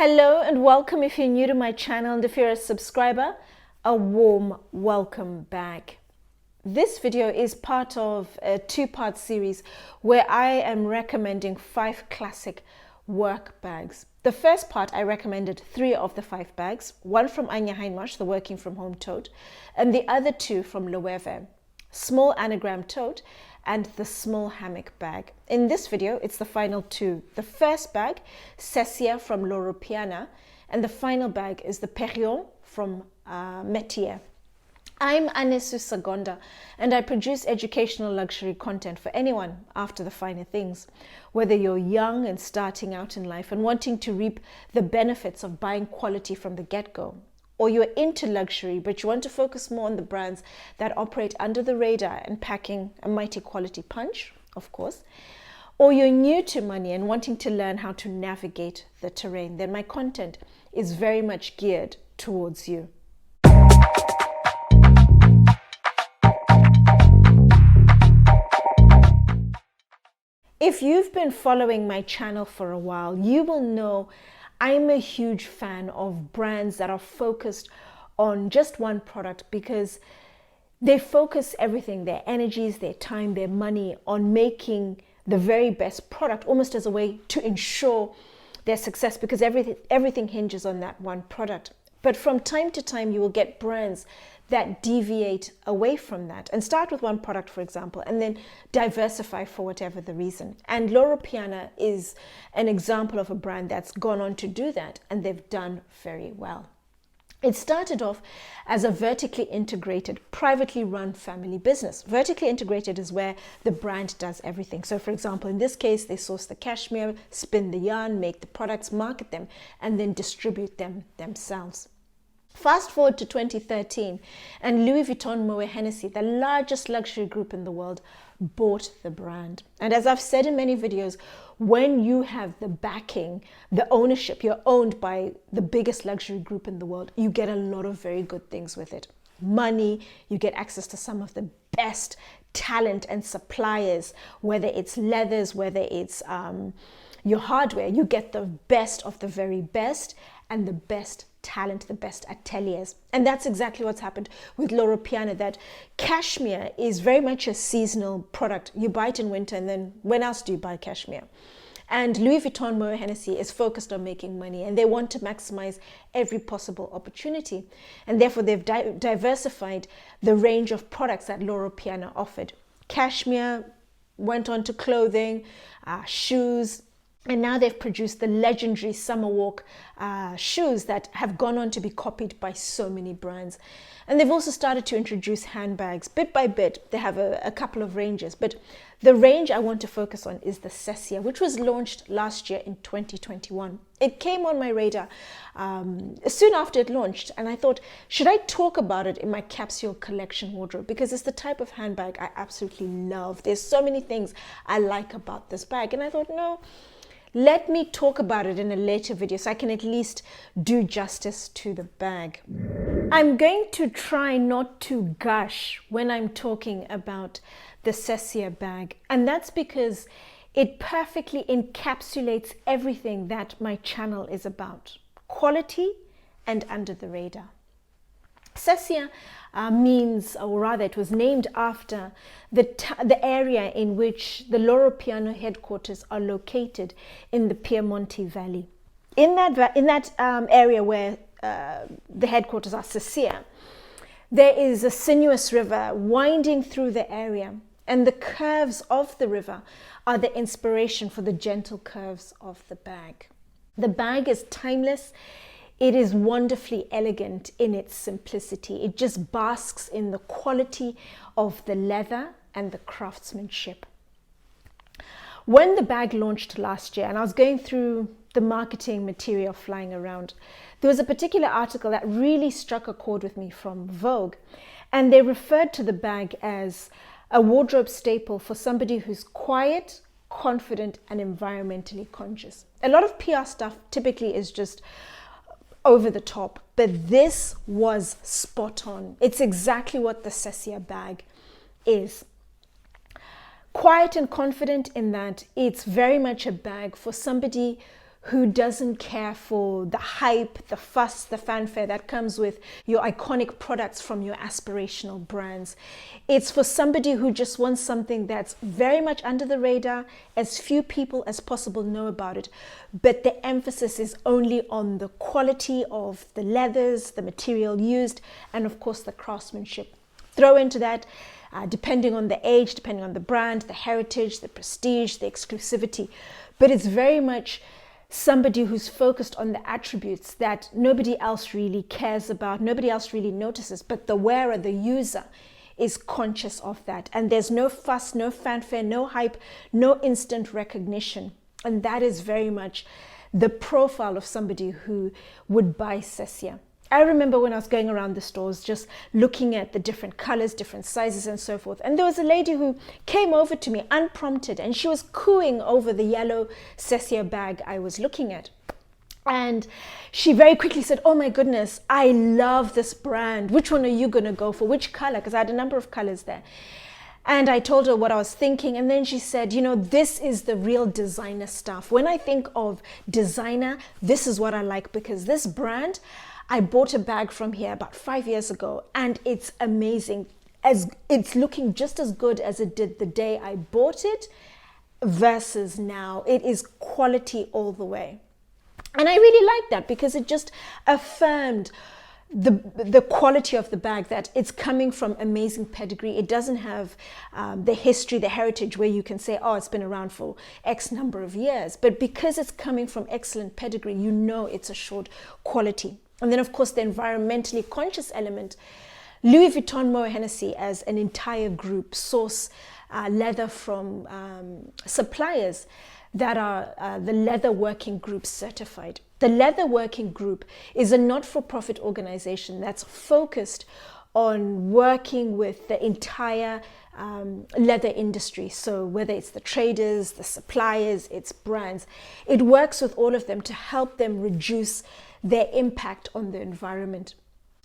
Hello and welcome if you're new to my channel, and if you're a subscriber, a warm welcome back. This video is part of a two-part series where I am recommending 5 classic work bags. The first part, I recommended 3 of the 5 bags, one from Anya Heinmarsh, the working from home tote, and the other 2 from Loewe, small anagram tote and the small hammock bag. In this video, it's the final 2. The first bag, Sesia from Loro Piana, and the final bag is the Perriand from Métier. I'm Anesu Sagonda, and I produce educational luxury content for anyone after the finer things. Whether you're young and starting out in life and wanting to reap the benefits of buying quality from the get-go, or you're into luxury but you want to focus more on the brands that operate under the radar and packing a mighty quality punch, of course, or you're new to money and wanting to learn how to navigate the terrain, then my content is very much geared towards you. If you've been following my channel for a while, you will know I'm a huge fan of brands that are focused on just one product, because they focus everything, their energies, their time, their money on making the very best product, almost as a way to ensure their success, because everything hinges on that one product. But from time to time, you will get brands that deviate away from that and start with one product, for example, and then diversify for whatever the reason. And Loro Piana is an example of a brand that's gone on to do that, and they've done very well. It started off as a vertically integrated, privately run family business. Vertically integrated is where the brand does everything. So for example, in this case, they source the cashmere, spin the yarn, make the products, market them, and then distribute them themselves. Fast forward to 2013, and Louis Vuitton Moet Hennessy, the largest luxury group in the world, bought the brand. And as I've said in many videos, when you have the backing, the ownership, you're owned by the biggest luxury group in the world, you get a lot of very good things with it. Money, you get access to some of the best talent and suppliers, whether it's leathers, whether it's your hardware, you get the best of the very best and the best talent, the best ateliers. And that's exactly what's happened with Loro Piana, that cashmere is very much a seasonal product. You buy it in winter, and then when else do you buy cashmere? And Louis Vuitton Moet Hennessy is focused on making money, and they want to maximize every possible opportunity. And therefore, they've diversified the range of products that Loro Piana offered. Cashmere went on to clothing, shoes, and now they've produced the legendary Summer Walk shoes that have gone on to be copied by so many brands. And they've also started to introduce handbags. Bit by bit, they have a couple of ranges. But the range I want to focus on is the Sesia, which was launched last year in 2021. It came on my radar soon after it launched. And I thought, should I talk about it in my capsule collection wardrobe? Because it's the type of handbag I absolutely love. There's so many things I like about this bag. And I thought, no, let me talk about it in a later video so I can at least do justice to the bag. I'm going to try not to gush when I'm talking about the Sesia bag, and that's because it perfectly encapsulates everything that my channel is about: quality and under the radar. Sesia means, or rather it was named after the area in which the Loro Piana headquarters are located in the Piemonte Valley. In that area where the headquarters are Sesia, there is a sinuous river winding through the area, and the curves of the river are the inspiration for the gentle curves of the bag. The bag is timeless. It is wonderfully elegant in its simplicity. It just basks in the quality of the leather and the craftsmanship. When the bag launched last year, and I was going through the marketing material flying around, there was a particular article that really struck a chord with me from Vogue, and they referred to the bag as a wardrobe staple for somebody who's quiet, confident, and environmentally conscious. A lot of PR stuff typically is just over the top, but this was spot on. It's exactly what the Sesia bag is. Quiet and confident in that it's very much a bag for somebody who doesn't care for the hype, the fuss, the fanfare that comes with your iconic products from your aspirational brands. It's for somebody who just wants something that's very much under the radar, as few people as possible know about it, but the emphasis is only on the quality of the leathers, the material used, and of course the craftsmanship. Throw into that, depending on the age, depending on the brand, the heritage, the prestige, the exclusivity, but it's very much somebody who's focused on the attributes that nobody else really cares about, nobody else really notices, but the wearer, the user, is conscious of that. And there's no fuss, no fanfare, no hype, no instant recognition. And that is very much the profile of somebody who would buy Sesia. I remember when I was going around the stores, just looking at the different colors, different sizes and so forth. And there was a lady who came over to me unprompted, and she was cooing over the yellow Sesia bag I was looking at. And she very quickly said, "Oh my goodness, I love this brand. Which one are you going to go for? Which color?" Because I had a number of colors there. And I told her what I was thinking. And then she said, "You know, this is the real designer stuff. When I think of designer, this is what I like, because this brand, I bought a bag from here about 5 years ago, and it's amazing. As it's looking just as good as it did the day I bought it versus now. It is quality all the way." And I really like that, because it just affirmed the quality of the bag, that it's coming from amazing pedigree. It doesn't have the history, the heritage where you can say, oh, it's been around for X number of years. But because it's coming from excellent pedigree, you know it's assured quality. And then, of course, the environmentally conscious element. Louis Vuitton Moët Hennessy as an entire group source leather from suppliers that are the Leather Working Group certified. The Leather Working Group is a not-for-profit organization that's focused on working with the entire leather industry. So whether it's the traders, the suppliers, it's brands, it works with all of them to help them reduce their impact on the environment.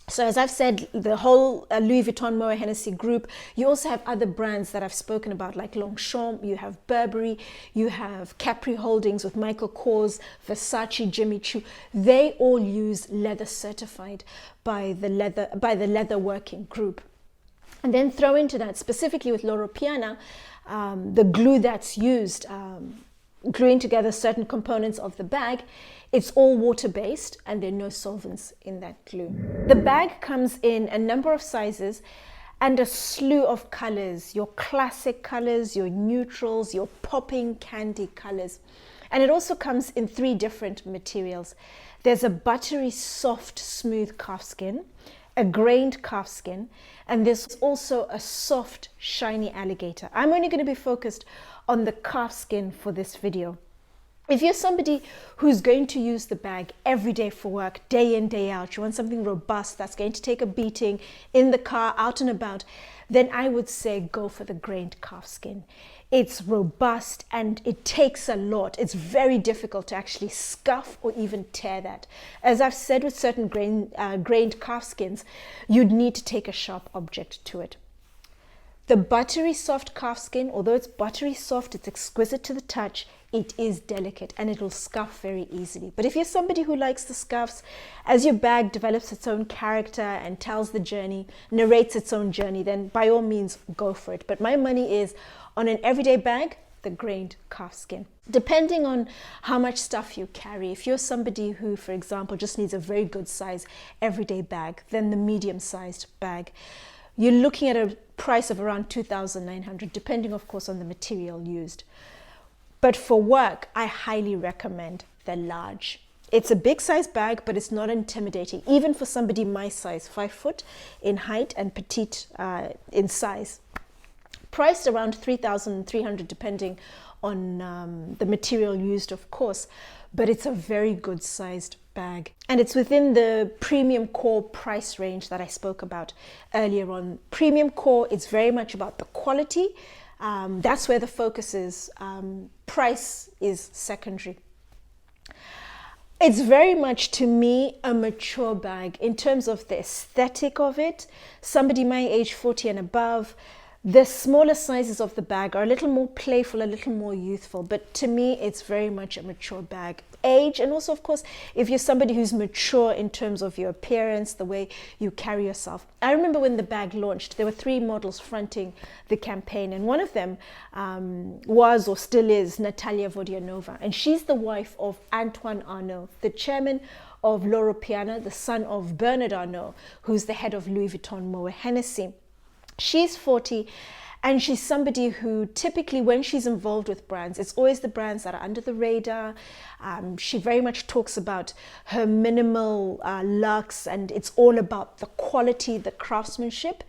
So as I've said, the whole Louis Vuitton Moët Hennessy group, you also have other brands that I've spoken about, like Longchamp, you have Burberry, you have Capri Holdings with Michael Kors, Versace, Jimmy Choo. They all use leather certified by the Leather Working Group. And then throw into that, specifically with Loro Piana, the glue that's used, gluing together certain components of the bag, it's all water-based, and there are no solvents in that glue. The bag comes in a number of sizes and a slew of colors, your classic colors, your neutrals, your popping candy colors. And it also comes in 3 different materials. There's a buttery, soft, smooth calfskin, a grained calfskin, and there's also a soft, shiny alligator. I'm only going to be focused on the calfskin for this video. If you're somebody who's going to use the bag every day for work, day in, day out, you want something robust that's going to take a beating in the car, out and about, then I would say go for the grained calfskin. It's robust and it takes a lot. It's very difficult to actually scuff or even tear that. As I've said with certain grained calfskins, you'd need to take a sharp object to it. The buttery soft calfskin, although it's buttery soft, it's exquisite to the touch, it is delicate and it will scuff very easily. But if you're somebody who likes the scuffs, as your bag develops its own character and tells the journey, narrates its own journey, then by all means go for it. But my money is on an everyday bag, the grained calfskin. Depending on how much stuff you carry, if you're somebody who, for example, just needs a very good size everyday bag, then the medium-sized bag. You're looking at a price of around 2,900, depending, of course, on the material used. But for work, I highly recommend the large. It's a big size bag, but it's not intimidating, even for somebody my size, 5 foot in height and petite in size. Priced around 3,300, depending on the material used, of course, but it's a very good sized bag. And it's within the premium core price range that I spoke about earlier on. Premium core is very much about the quality. That's where the focus is. Price is secondary. It's very much, to me, a mature bag in terms of the aesthetic of it. Somebody my age, 40 and above, the smaller sizes of the bag are a little more playful, a little more youthful, but to me, it's very much a mature bag. age, and also, of course, if you're somebody who's mature in terms of your appearance, the way you carry yourself. I remember when the bag launched, there were 3 models fronting the campaign, and one of them was, or still is, Natalia Vodianova, and she's the wife of Antoine Arnault, the chairman of Loro Piana, the son of Bernard Arnault, who's the head of Louis Vuitton Moët Hennessy. She's 40, and she's somebody who typically, when she's involved with brands, it's always the brands that are under the radar. She very much talks about her minimal luxe, and it's all about the quality, the craftsmanship,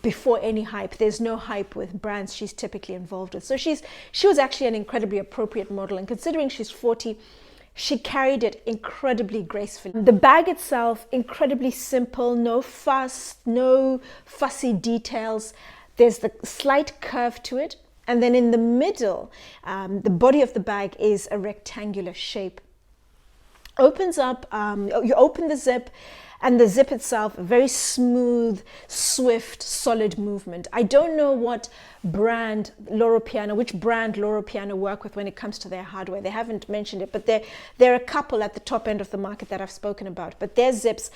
before any hype. There's no hype with brands she's typically involved with. So she was actually an incredibly appropriate model, and considering she's 40, she carried it incredibly gracefully. The bag itself, incredibly simple, no fuss, no fussy details. There's the slight curve to it, and then in the middle, the body of the bag is a rectangular shape. Opens up, you open the zip, and the zip itself, a very smooth, swift, solid movement. I don't know what brand Loro Piana, which brand Loro Piana work with when it comes to their hardware. They haven't mentioned it, but there are a couple at the top end of the market that I've spoken about. But their zips,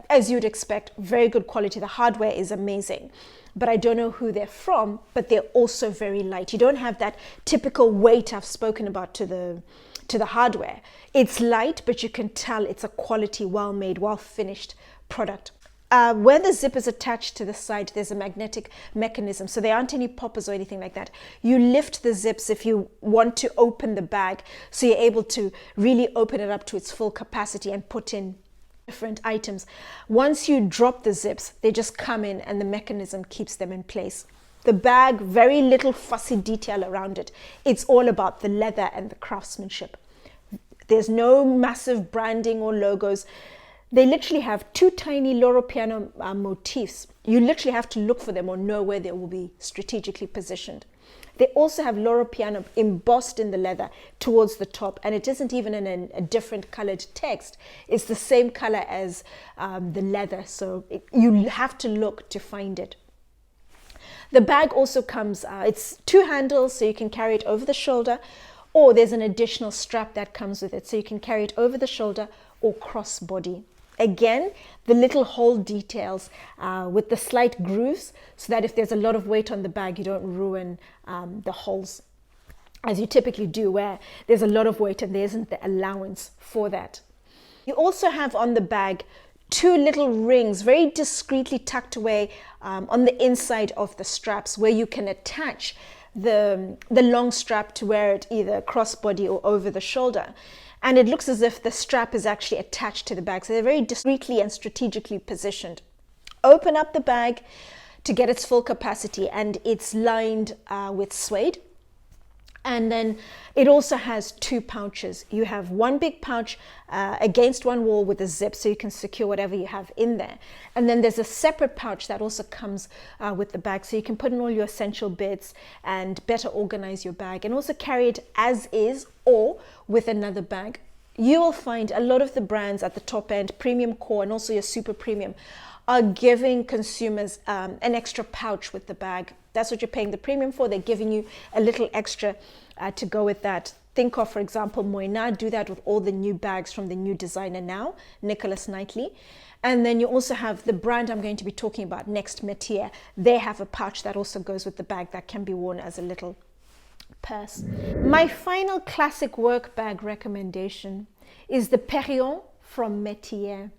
as you'd expect, very good quality. The hardware is amazing. But I don't know who they're from, but they're also very light. You don't have that typical weight I've spoken about to the hardware. It's light, but you can tell it's a quality, well-made, well-finished product. Where the zip is attached to the side, there's a magnetic mechanism, so there aren't any poppers or anything like that. You lift the zips if you want to open the bag, so you're able to really open it up to its full capacity and put in different items. Once you drop the zips, they just come in and the mechanism keeps them in place. The bag, very little fussy detail around it. It's all about the leather and the craftsmanship. There's no massive branding or logos. They literally have 2 tiny Loro Piana motifs. You literally have to look for them or know where they will be strategically positioned. They also have Loro Piana embossed in the leather towards the top, and it isn't even in a different colored text. It's the same color as the leather, so you have to look to find it. The bag also comes, it's 2 handles, so you can carry it over the shoulder, or there's an additional strap that comes with it, so you can carry it over the shoulder or cross body. Again, the little hole details with the slight grooves, so that if there's a lot of weight on the bag, you don't ruin the holes, as you typically do where there's a lot of weight and there isn't the allowance for that. You also have on the bag 2 little rings, very discreetly tucked away on the inside of the straps, where you can attach the long strap to wear it either crossbody or over the shoulder. And it looks as if the strap is actually attached to the bag. So they're very discreetly and strategically positioned. Open up the bag to get its full capacity, and it's lined with suede. And then it also has 2 pouches. You have one big pouch against one wall with a zip, so you can secure whatever you have in there. And then there's a separate pouch that also comes with the bag, so you can put in all your essential bits and better organize your bag, and also carry it as is or with another bag. You will find a lot of the brands at the top end, premium core and also your super premium, are giving consumers an extra pouch with the bag. That's what you're paying the premium for. They're giving you a little extra to go with that. Think of, for example, Moina, do that with all the new bags from the new designer now, Nicholas Knightley. And then you also have the brand I'm going to be talking about next, Métier. They have a pouch that also goes with the bag that can be worn as a little purse. My final classic work bag recommendation is the Perriand from Métier.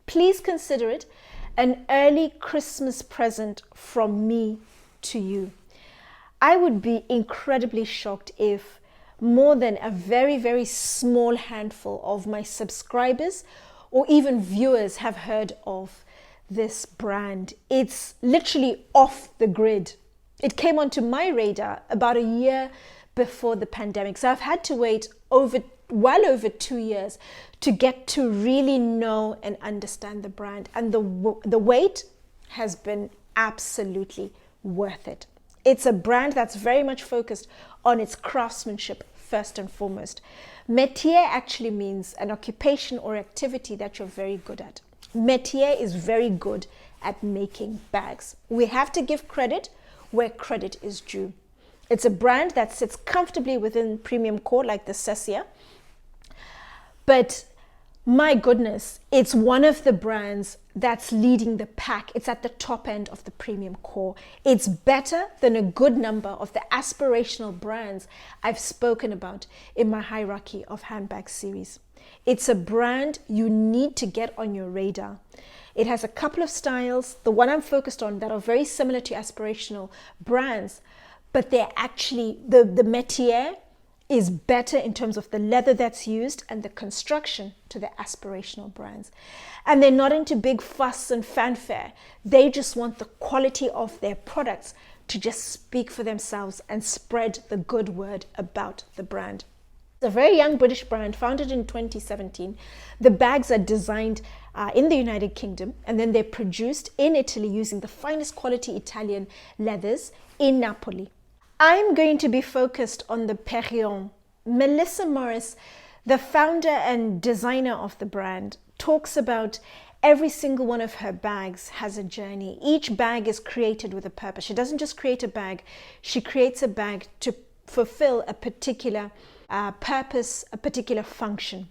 Please consider it an early Christmas present from me to you. I would be incredibly shocked if more than a very, very small handful of my subscribers or even viewers have heard of this brand. It's literally off the grid. It came onto my radar about a year before the pandemic. So I've had to wait well over 2 years to get to really know and understand the brand. And the wait has been absolutely worth it. It's a brand that's very much focused on its craftsmanship first and foremost. Métier actually means an occupation or activity that you're very good at. Métier is very good at making bags. We have to give credit where credit is due. It's a brand that sits comfortably within premium core like the Sesia. But my goodness, it's one of the brands that's leading the pack. It's at the top end of the premium core. It's better than a good number of the aspirational brands I've spoken about in my hierarchy of handbag series. It's a brand you need to get on your radar. It has a couple of styles, the one I'm focused on, that are very similar to aspirational brands, but they're actually, the métier is better in terms of the leather that's used and the construction to the aspirational brands. And they're not into big fuss and fanfare. They just want the quality of their products to just speak for themselves and spread the good word about the brand. It's a very young British brand founded in 2017. The bags are designed in the United Kingdom, and then they're produced in Italy using the finest quality Italian leathers in Napoli. I'm going to be focused on the Perriand. Melissa Morris, the founder and designer of the brand, talks about every single one of her bags has a journey. Each bag is created with a purpose. She doesn't just create a bag, she creates a bag to fulfill a particular purpose, a particular function.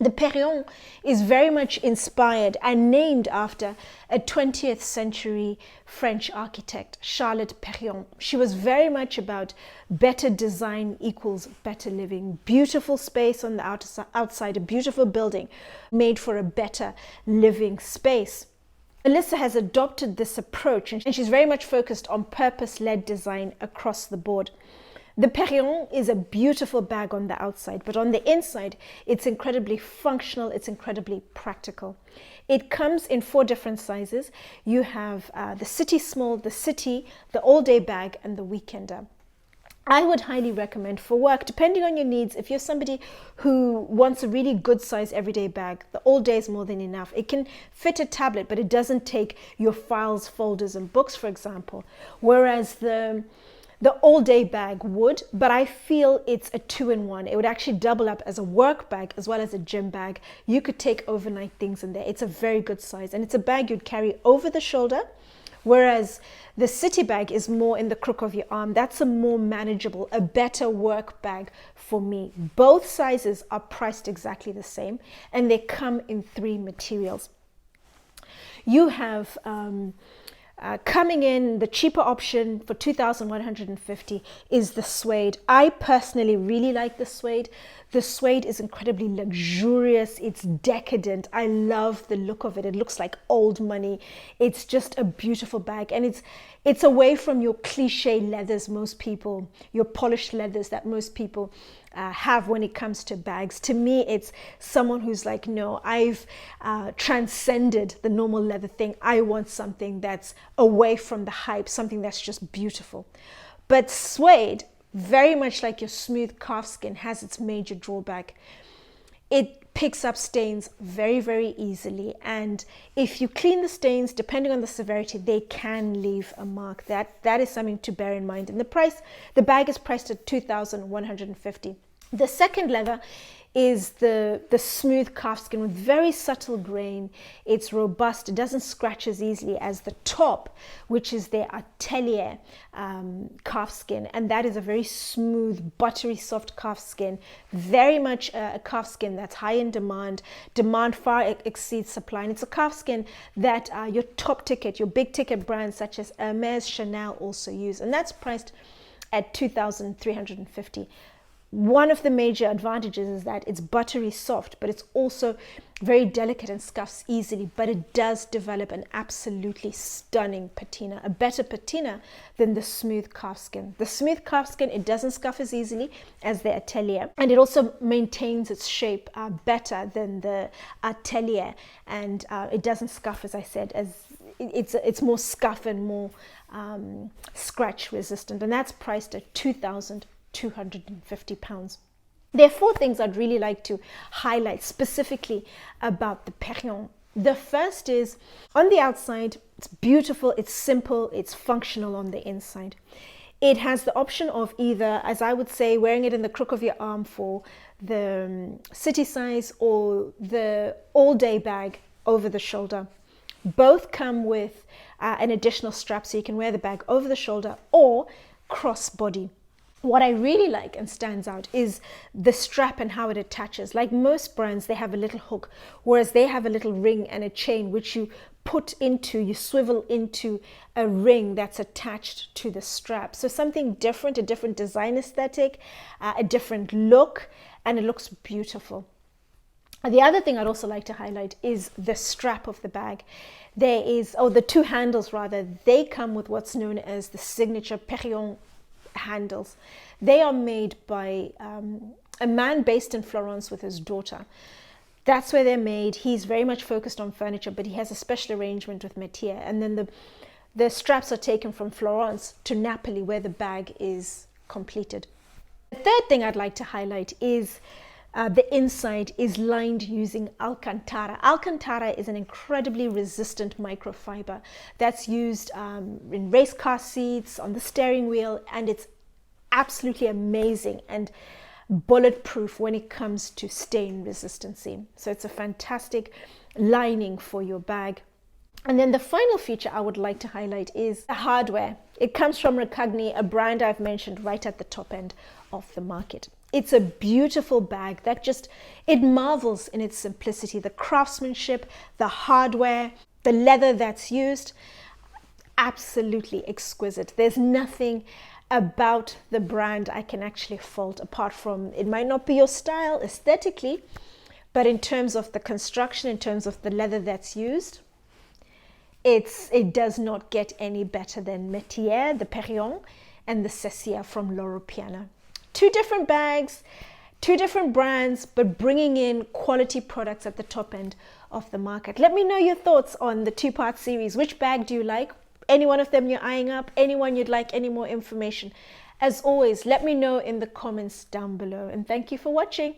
The Perriand is very much inspired and named after a 20th century French architect, Charlotte Perriand. She was very much about better design equals better living. Beautiful space on the outside, a beautiful building made for a better living space. Melissa has adopted this approach, and she's very much focused on purpose-led design across the board. The Perriand is a beautiful bag on the outside, but on the inside, it's incredibly functional, it's incredibly practical. It comes in 4 different sizes. You have the city small, the city, the all-day bag, and the weekender. I would highly recommend for work, depending on your needs, if you're somebody who wants a really good size everyday bag, the all day is more than enough. It can fit a tablet, but it doesn't take your files, folders, and books, for example. Whereas the all-day bag would, but I feel it's a 2-in-1. It would actually double up as a work bag as well as a gym bag. You could take overnight things in there. It's a very good size, and it's a bag you'd carry over the shoulder, whereas the city bag is more in the crook of your arm. That's a more manageable, a better work bag for me. Both sizes are priced exactly the same, and they come in 3 materials. You have coming in, the cheaper option for 2,150 is the suede. I personally really like the suede. The suede is incredibly luxurious. It's decadent. I love the look of it. It looks like old money. It's just a beautiful bag, and it's away from your cliche leathers your polished leathers that most people have when it comes to bags. To me, it's someone who's like, no, I've transcended the normal leather thing. I want something that's away from the hype, something that's just beautiful. But suede, very much like your smooth calfskin, has its major drawback. It picks up stains very, very easily, and if you clean the stains, depending on the severity, they can leave a mark. That is something to bear in mind. And the bag is priced at 2,150. The second leather is the smooth calfskin with very subtle grain. It's robust. It doesn't scratch as easily as the top, which is their atelier calfskin, and that is a very smooth, buttery, soft calfskin. Very much a calfskin that's high in demand. Demand far exceeds supply, and it's a calfskin that your top ticket, your big ticket brands such as Hermes, Chanel also use, and that's priced at 2,350. One of the major advantages is that it's buttery soft, but it's also very delicate and scuffs easily, but it does develop an absolutely stunning patina, a better patina than the smooth calfskin. The smooth calfskin, it doesn't scuff as easily as the atelier, and it also maintains its shape better than the atelier, and it doesn't scuff, as I said, as it's more scuff and more scratch resistant, and that's priced at 2,250 pounds. There are 4 things I'd really like to highlight specifically about the Perriand. The first is, on the outside, it's beautiful, it's simple, it's functional on the inside. It has the option of either, as I would say, wearing it in the crook of your arm for the city size or the all-day bag over the shoulder. Both come with an additional strap, so you can wear the bag over the shoulder or cross body. What I really like and stands out is the strap and how it attaches. Like most brands, they have a little hook, whereas they have a little ring and a chain which you you swivel into a ring that's attached to the strap. So something different, a different design aesthetic, a different look, and it looks beautiful. The other thing I'd also like to highlight is the strap of the bag. There is, the two handles rather, they come with what's known as the signature Perriand handles. They are made by a man based in Florence with his daughter. That's where they're made. He's very much focused on furniture, but he has a special arrangement with Métier. And then the straps are taken from Florence to Napoli, where the bag is completed. The third thing I'd like to highlight is the inside is lined using Alcantara. Alcantara is an incredibly resistant microfiber that's used in race car seats, on the steering wheel, and it's absolutely amazing and bulletproof when it comes to stain resistancy. So it's a fantastic lining for your bag. And then the final feature I would like to highlight is the hardware. It comes from Recagni, a brand I've mentioned right at the top end of the market. It's a beautiful bag that it marvels in its simplicity, the craftsmanship, the hardware, the leather that's used, absolutely exquisite. There's nothing about the brand I can actually fault, apart from it might not be your style aesthetically, but in terms of the construction, in terms of the leather that's used, it does not get any better than Métier, the Perriand, and the Sesia from Loro Piana. Two different bags, two different brands, but bringing in quality products at the top end of the market. Let me know your thoughts on the two-part series. Which bag do you like? Any one of them you're eyeing up? Anyone you'd like any more information? As always, let me know in the comments down below. And thank you for watching.